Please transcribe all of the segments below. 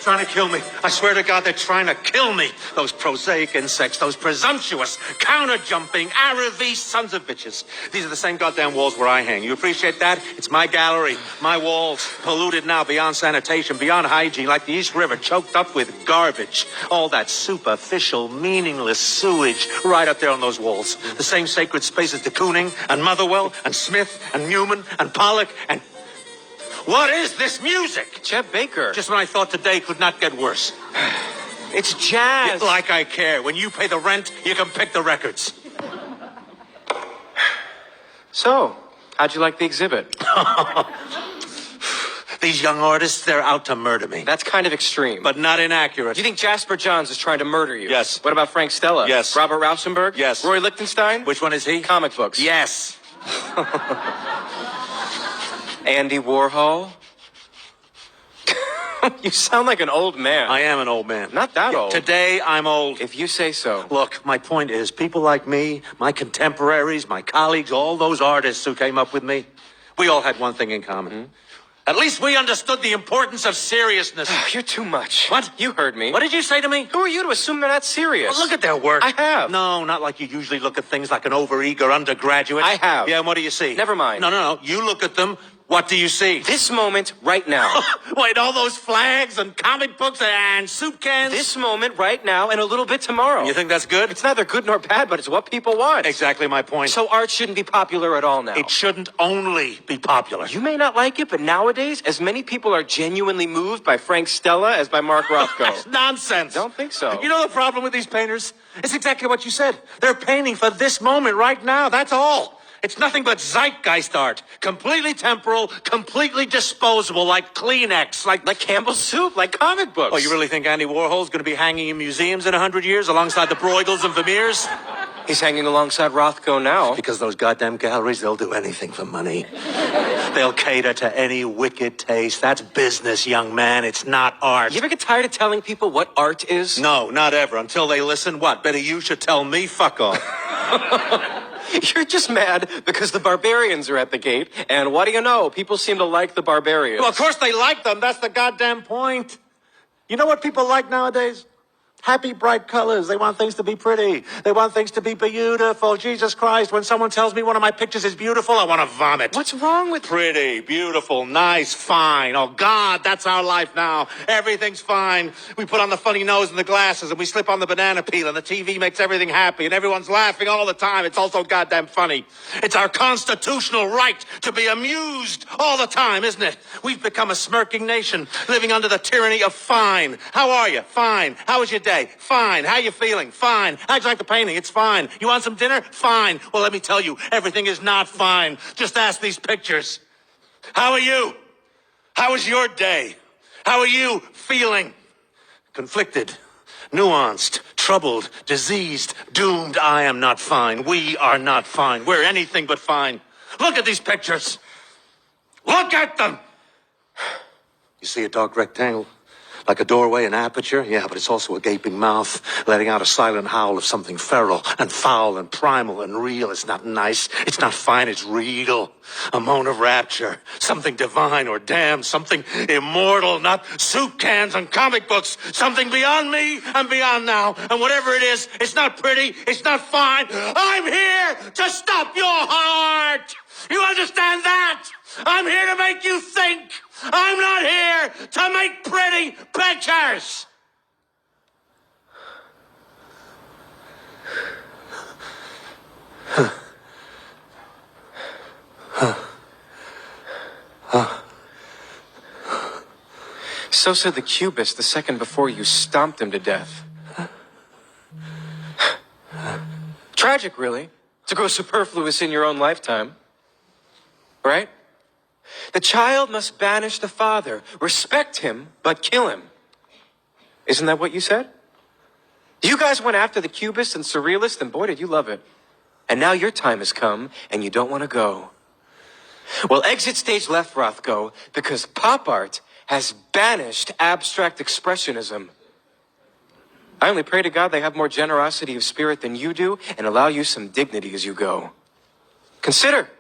trying to kill me. I swear to God, they're trying to kill me. Those prosaic insects, those presumptuous, counter-jumping, Aravis sons of bitches. These are the same goddamn walls where I hang. You appreciate that? It's my gallery, my walls, polluted now beyond sanitation, beyond hygiene, like the East River, choked up with garbage. All that superficial, meaningless sewage right up there on those walls. The same sacred spaces de Kooning and Motherwell and Smith and Newman and Pollock and... What is this music? Chet Baker. Just when I thought today could not get worse. It's jazz. Like I care. When you pay the rent, you can pick the records. So, how'd you like the exhibit? These young artists, they're out to murder me. That's kind of extreme. But not inaccurate. You think Jasper Johns is trying to murder you? Yes. What about Frank Stella? Yes. Robert Rauschenberg? Yes. Roy Lichtenstein? Which one is he? Comic books. Yes. Andy Warhol? You sound like an old man. I am an old man. Not that old. Today, I'm old. If you say so. Look, my point is, people like me, my contemporaries, my colleagues, all those artists who came up with me, we all had one thing in common. Mm-hmm. At least we understood the importance of seriousness. You're too much. What? You heard me. What did you say to me? Who are you to assume they're not serious? Well, look at their work. I have. No, not like you usually look at things like an overeager undergraduate. I have. Yeah, and what do you see? Never mind. No. You look at them. What do you see? This moment right now. Wait, all those flags and comic books and soup cans? This moment right now and a little bit tomorrow. You think that's good? It's neither good nor bad, but it's what people want. Exactly my point. So art shouldn't be popular at all now. It shouldn't only be popular. You may not like it, but nowadays, as many people are genuinely moved by Frank Stella as by Mark Rothko. That's nonsense. Don't think so. You know the problem with these painters? It's exactly what you said. They're painting for this moment right now. That's all. It's nothing but zeitgeist art. Completely temporal, completely disposable, like Kleenex, like Campbell's soup, like comic books. Oh, you really think Andy Warhol's going to be hanging in museums in 100 years alongside the Bruegels and Vermeers? He's hanging alongside Rothko now. Because those goddamn galleries, they'll do anything for money. They'll cater to any wicked taste. That's business, young man. It's not art. You ever get tired of telling people what art is? No, not ever. Until they listen, what? Better you should tell me, fuck off. You're just mad because the barbarians are at the gate, and what do you know? People seem to like the barbarians. Well, of course they like them. That's the goddamn point. You know what people like nowadays? Happy, bright colors. They want things to be pretty. They want things to be beautiful. Jesus Christ, when someone tells me one of my pictures is beautiful, I want to vomit. What's wrong with... Pretty, beautiful, nice, fine. Oh, God, that's our life now. Everything's fine. We put on the funny nose and the glasses, and we slip on the banana peel, and the TV makes everything happy, and everyone's laughing all the time. It's also goddamn funny. It's our constitutional right to be amused all the time, isn't it? We've become a smirking nation, living under the tyranny of fine. How are you? Fine. How was your day? Fine. How you feeling? Fine. How'd you like the painting? It's fine. You want some dinner? Fine. Well, let me tell you, everything is not fine. Just ask these pictures. How are you? How was your day? How are you feeling? Conflicted, nuanced, troubled, diseased, doomed. I am not fine. We are not fine. We're anything but fine. Look at these pictures. Look at them. You see a dark rectangle? Like a doorway, an aperture? Yeah, but it's also a gaping mouth, letting out a silent howl of something feral and foul and primal and real. It's not nice. It's not fine. It's real. A moan of rapture. Something divine or damned. Something immortal. Not soup cans and comic books. Something beyond me and beyond now. And whatever it is, it's not pretty. It's not fine. I'm here to stop your heart. You understand that? I'm here to make you think. I'm not here to make pretty pictures. So said the cubist the second before you stomped him to death. Tragic, really, to grow superfluous in your own lifetime. Right? The child must banish the father, respect him, but kill him. Isn't that what you said? You guys went after the cubists and surrealists, and boy, did you love it. And now your time has come, and you don't want to go. Well, exit stage left, Rothko, because pop art has banished abstract expressionism. I only pray to God they have more generosity of spirit than you do and allow you some dignity as you go. Consider.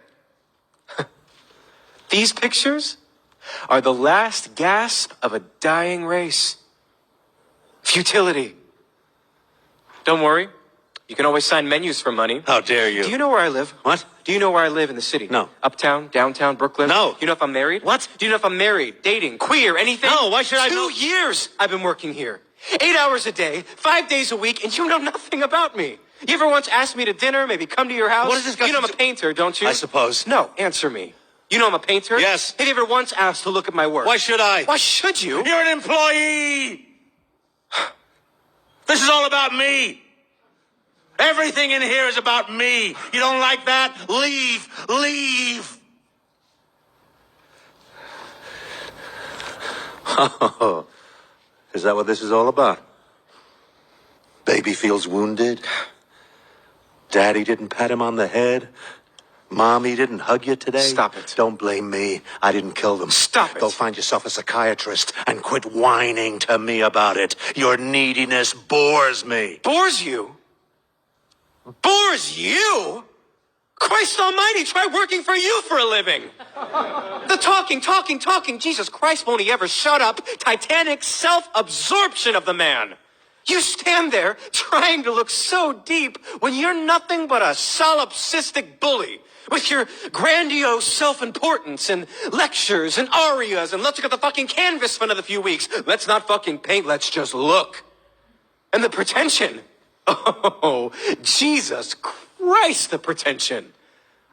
These pictures are the last gasp of a dying race. Futility. Don't worry. You can always sign menus for money. How dare you? Do you know where I live? What? Do you know where I live in the city? No. Uptown, downtown, Brooklyn? No. Do you know if I'm married? What? Do you know if I'm married, dating, queer, anything? No, why should I know? 2 years I've been working here. 8 hours a day, 5 days a week, and you know nothing about me. You ever once asked me to dinner, maybe come to your house? What does this got You know to I'm a painter, don't you? I suppose. No, answer me. You know I'm a painter? Yes. Have you ever once asked to look at my work? Why should I? Why should you? You're an employee. This is all about me. Everything in here is about me. You don't like that? Leave. Leave. Oh, is that what this is all about? Baby feels wounded. Daddy didn't pat him on the head. Mommy didn't hug you today. Stop it. Don't blame me. I didn't kill them. Stop it. Go find yourself a psychiatrist and quit whining to me about it. Your neediness bores me. Bores you? Bores you? Christ almighty, try working for you for a living. The talking. Jesus Christ, won't he ever shut up? Titanic self-absorption of the man. You stand there trying to look so deep when you're nothing but a solipsistic bully with your grandiose self-importance and lectures and arias and let's look at the fucking canvas for another few weeks. Let's not fucking paint, let's just look. And the pretension. Oh, Jesus Christ, the pretension.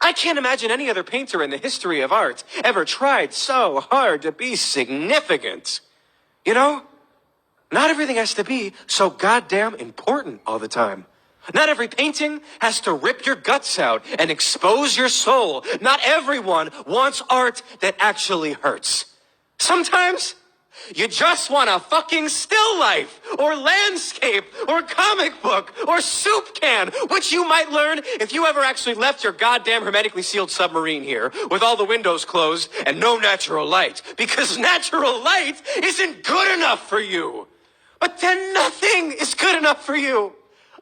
I can't imagine any other painter in the history of art ever tried so hard to be significant. You know? Not everything has to be so goddamn important all the time. Not every painting has to rip your guts out and expose your soul. Not everyone wants art that actually hurts. Sometimes you just want a fucking still life or landscape or comic book or soup can, which you might learn if you ever actually left your goddamn hermetically sealed submarine here with all the windows closed and no natural light, because natural light isn't good enough for you. But then nothing is good enough for you.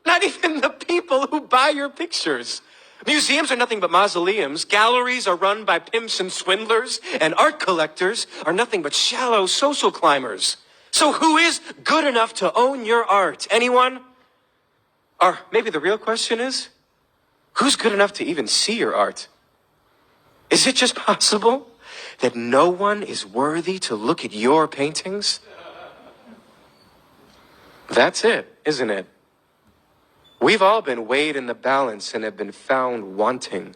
Not even the people who buy your pictures. Museums are nothing but mausoleums. Galleries are run by pimps and swindlers. And art collectors are nothing but shallow social climbers. So who is good enough to own your art? Anyone? Or maybe the real question is, who's good enough to even see your art? Is it just possible that no one is worthy to look at your paintings? That's it, isn't it? We've all been weighed in the balance and have been found wanting.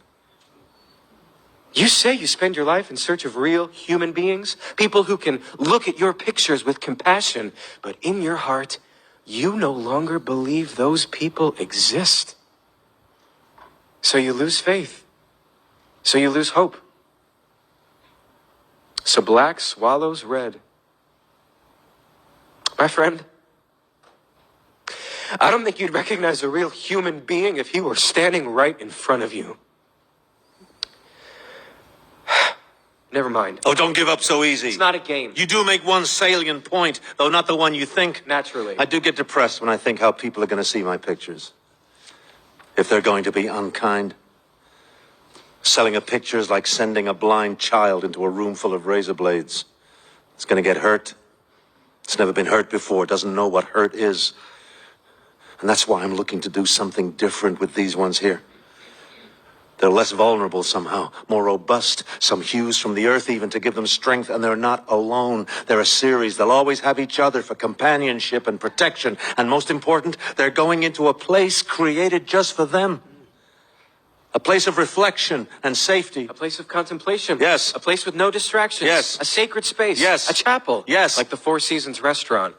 You say you spend your life in search of real human beings, people who can look at your pictures with compassion, but in your heart, you no longer believe those people exist. So you lose faith. So you lose hope. So black swallows red. My friend, I don't think you'd recognize a real human being if he were standing right in front of you. Never mind. Oh, don't give up so easy. It's not a game. You do make one salient point, though not the one you think. Naturally. I do get depressed when I think how people are going to see my pictures. If they're going to be unkind. Selling a picture is like sending a blind child into a room full of razor blades. It's going to get hurt. It's never been hurt before. Doesn't know what hurt is. And that's why I'm looking to do something different with these ones here. They're less vulnerable somehow, more robust, some hues from the earth even to give them strength, and they're not alone. They're a series. They'll always have each other for companionship and protection. And most important, they're going into a place created just for them. A place of reflection and safety. A place of contemplation. Yes. A place with no distractions. Yes. A sacred space. Yes. A chapel. Yes. Like the Four Seasons restaurant.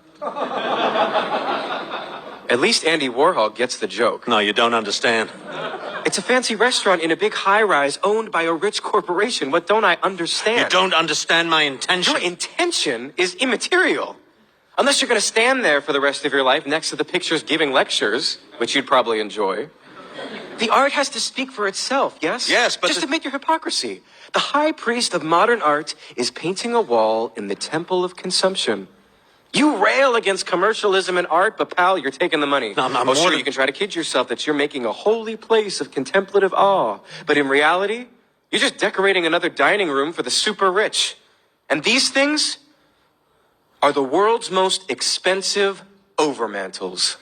At least Andy Warhol gets the joke. No, you don't understand. It's a fancy restaurant in a big high-rise owned by a rich corporation. What don't I understand? You don't understand my intention. Your intention is immaterial. Unless you're going to stand there for the rest of your life next to the pictures giving lectures, which you'd probably enjoy. The art has to speak for itself, yes? Yes, but just admit your hypocrisy. The high priest of modern art is painting a wall in the temple of consumption. You rail against commercialism in art, but pal, you're taking the money. No, I'm oh, more sure, than... you can try to kid yourself that you're making a holy place of contemplative awe. But in reality, you're just decorating another dining room for the super rich. And these things are the world's most expensive overmantels.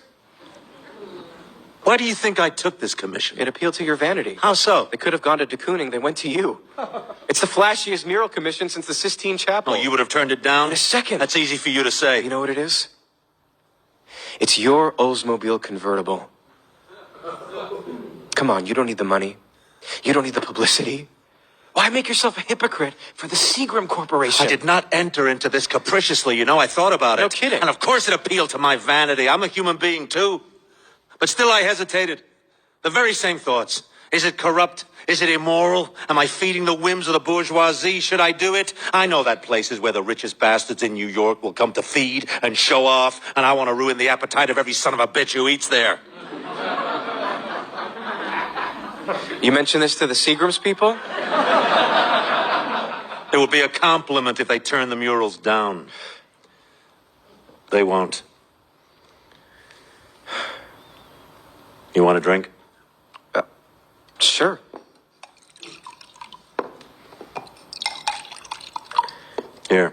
Why do you think I took this commission? It appealed to your vanity. How so? They could have gone to de Kooning. They went to you. It's the flashiest mural commission since the Sistine Chapel. Oh, you would have turned it down? In a second. That's easy for you to say. You know what it is? It's your Oldsmobile convertible. Come on, you don't need the money. You don't need the publicity. Why make yourself a hypocrite for the Seagram Corporation? I did not enter into this capriciously, you know. I thought about it. No kidding. And of course it appealed to my vanity. I'm a human being, too. But still I hesitated. The very same thoughts. Is it corrupt? Is it immoral? Am I feeding the whims of the bourgeoisie? Should I do it? I know that place is where the richest bastards in New York will come to feed and show off, and I want to ruin the appetite of every son of a bitch who eats there. You mention this to the Seagrams people? It would be a compliment if they turn the murals down. They won't. You want a drink? Sure. Here.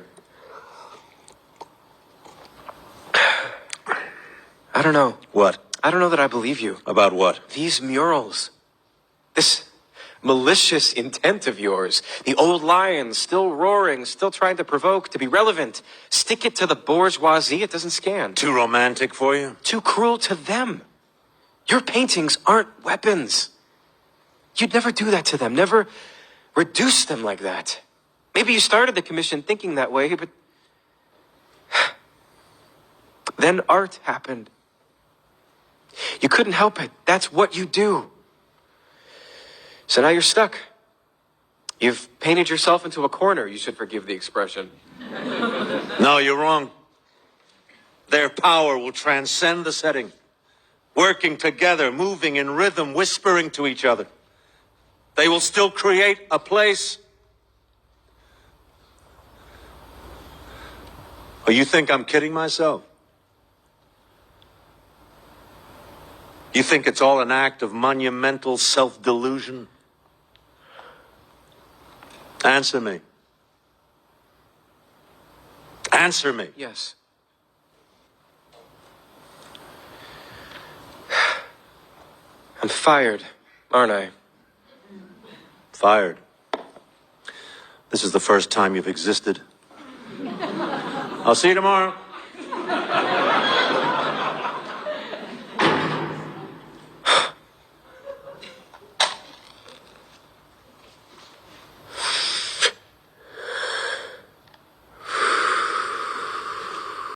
I don't know. What? I don't know that I believe you. About what? These murals. This malicious intent of yours. The old lion still roaring, still trying to provoke, to be relevant. Stick it to the bourgeoisie, it doesn't scan. Too romantic for you? Too cruel to them. Your paintings aren't weapons. You'd never do that to them, never reduce them like that. Maybe you started the commission thinking that way, but then art happened. You couldn't help it. That's what you do. So now you're stuck. You've painted yourself into a corner, you should forgive the expression. No, you're wrong. Their power will transcend the setting. Working together, moving in rhythm, whispering to each other. They will still create a place. Or you think I'm kidding myself? You think it's all an act of monumental self-delusion? Answer me. Answer me. Yes. I'm fired, aren't I? Fired. This is the first time you've existed. I'll see you tomorrow.